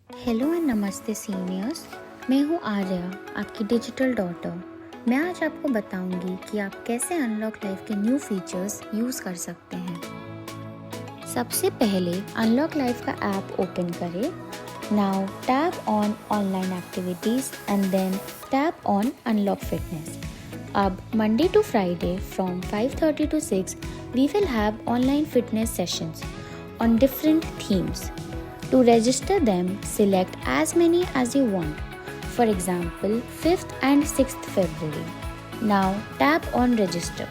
Hello and नमस्ते seniors. मैं हूँ आर्या, आपकी डिजिटल डॉटर। मैं आज आपको बताऊंगी कि आप कैसे अनलॉक लाइफ के न्यू फीचर्स यूज़ कर सकते हैं। सबसे पहले अनलॉक लाइफ का ऐप ओपन करें। Now tap on online activities and then tap on Unlock Fitness. अब Monday to Friday from 5:30 to 6 we will have online fitness sessions on different themes. To register them, select as many as you want. For example, 5th and 6th February. Now tap on register.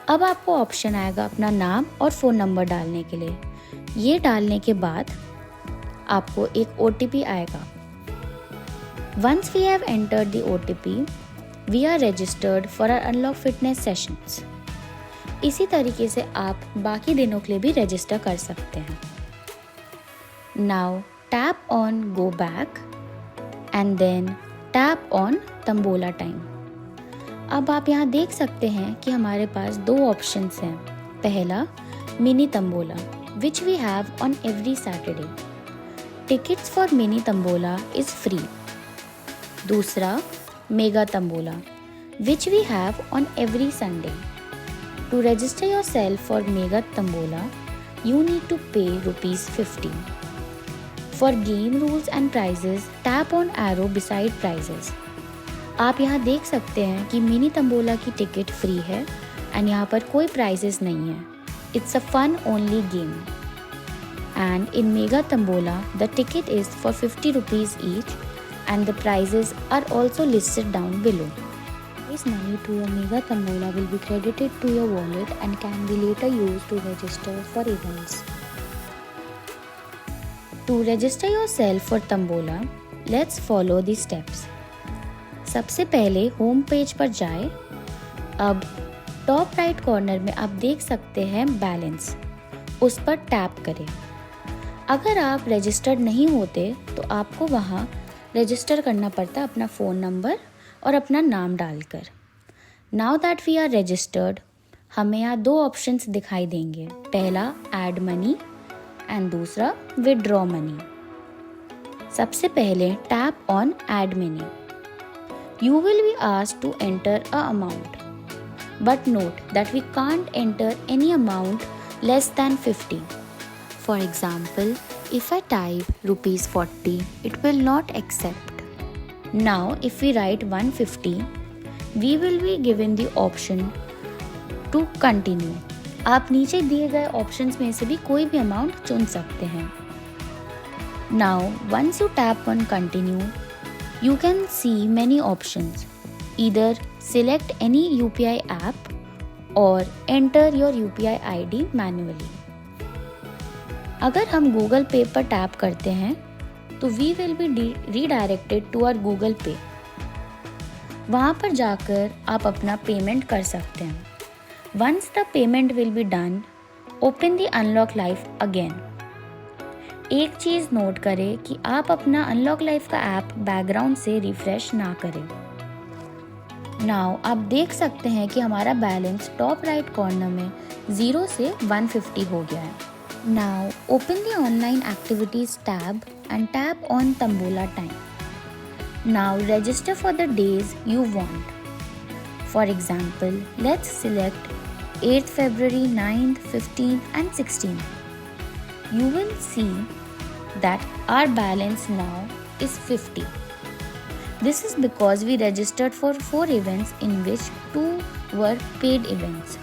अब आपको option आएगा अपना नाम और phone number डालने के लिए। ये डालने के बाद आपको एक OTP आएगा। Once we have entered the OTP, we are registered for our Unlock Fitness sessions. इसी तरीके से आप बाकी दिनों के लिए भी रजिस्टर कर सकते हैं। Now tap on go back and then tap on tambola time. अब आप यहाँ देख सकते हैं कि हमारे पास दो ऑप्शंस हैं। पहला mini tambola which we have on every Saturday. Tickets for mini tambola is free. दूसरा mega tambola which we have on every Sunday. To register yourself for mega tambola you need to pay ₹50. For game rules and prizes, tap on arrow beside prizes. आप यहाँ देख सकते हैं कि mini tambola की ticket free है and यहाँ पर कोई प्राइजेस नहीं है। It's a fun only game. And in mega tambola the ticket is for ₹50 each and the prizes are also listed down below. This money to your mega tambola will be credited to your wallet and can be later used to register for events. To register yourself for tambola, let's follow the steps. सबसे पहले home page पर जाएं। अब top right corner में आप देख सकते हैं बैलेंस, उस पर टैप करें। अगर आप रजिस्टर्ड नहीं होते तो आपको वहाँ रजिस्टर करना पड़ता अपना फ़ोन नंबर और अपना नाम डालकर। Now that we are registered, हमें यहाँ दो ऑप्शंस दिखाई देंगे। पहला ऐड मनी एंड दूसरा विड्रॉ मनी। सबसे पहले tap on add money. You will be asked to enter a amount, but note that we can't enter any amount less than 50. For example, if I type ₹40, it will not accept. Now, if we write 150, we will be given the option to continue. आप नीचे दिए गए options में से भी कोई भी amount चुन सकते हैं। Now, once you tap on continue, you can see many options. Either select any UPI app or enter your UPI ID manually. अगर हम गूगल पे पर टैप करते हैं तो we will be redirected to our Google Pay. वहाँ पर जाकर आप अपना पेमेंट कर सकते हैं। Once the payment will be done, open the unlock life again. एक चीज़ नोट करें कि आप अपना अनलॉक लाइफ का ऐप बैकग्राउंड से रिफ्रेश ना करें। नाउ आप देख सकते हैं कि हमारा बैलेंस टॉप राइट कॉर्नर में 0 से 150 हो गया है। Now open the online activities tab and tap on Tambola time. Now register for the days you want. For example, let's select 8th February, 9th, 15th and 16th. You will see that our balance now is 50. This is because we registered for 4 events in which 2 were paid events.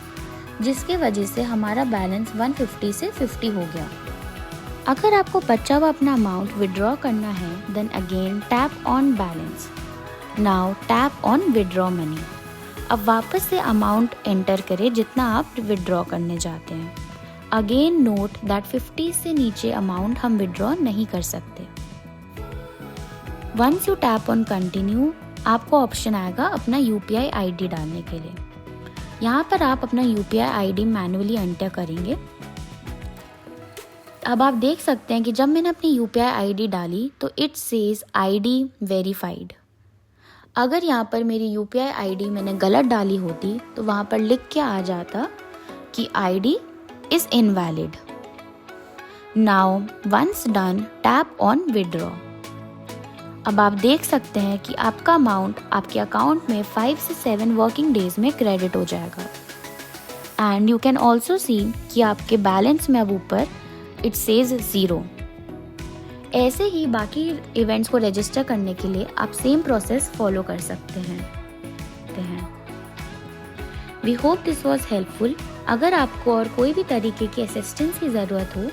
जिसकी वजह से हमारा balance 150 से 50 हो गया। अगर आपको बचा हुआ अपना अमाउंट विड्रॉ करना है, then again tap on balance. Now tap on withdraw money. अब वापस से अमाउंट एंटर करें जितना आप विड्रॉ करने जाते हैं। अगेन नोट दैट 50 से नीचे अमाउंट हम विड्रॉ नहीं कर सकते। Once you tap on continue, आपको ऑप्शन आएगा अपना UPI ID डालने के लिए। यहाँ पर आप अपना UPI ID मैनुअली एंटर करेंगे। अब आप देख सकते हैं कि जब मैंने अपनी UPI ID डाली तो इट सेज ID वेरीफाइड। अगर यहाँ पर मेरी UPI ID मैंने गलत डाली होती तो वहाँ पर लिख के आ जाता कि ID is invalid. Now once done, tap on withdraw. अब आप देख सकते हैं कि आपका अमाउंट आपके अकाउंट में 5 से 7 वर्किंग डेज में क्रेडिट हो जाएगा। And you can also see कि आपके बैलेंस में अब ऊपर इट सेज 0। ऐसे ही बाकी इवेंट्स को रजिस्टर करने के लिए आप सेम प्रोसेस फॉलो कर सकते हैं। We hope this was helpful. अगर आपको और कोई भी तरीके की असिस्टेंस की ज़रूरत हो,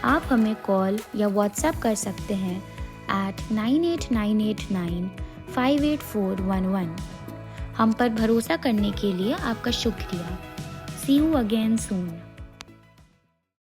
आप हमें कॉल या व्हाट्सएप कर सकते हैं at 9898958411। हम पर भरोसा करने के लिए आपका शुक्रिया। See you again soon.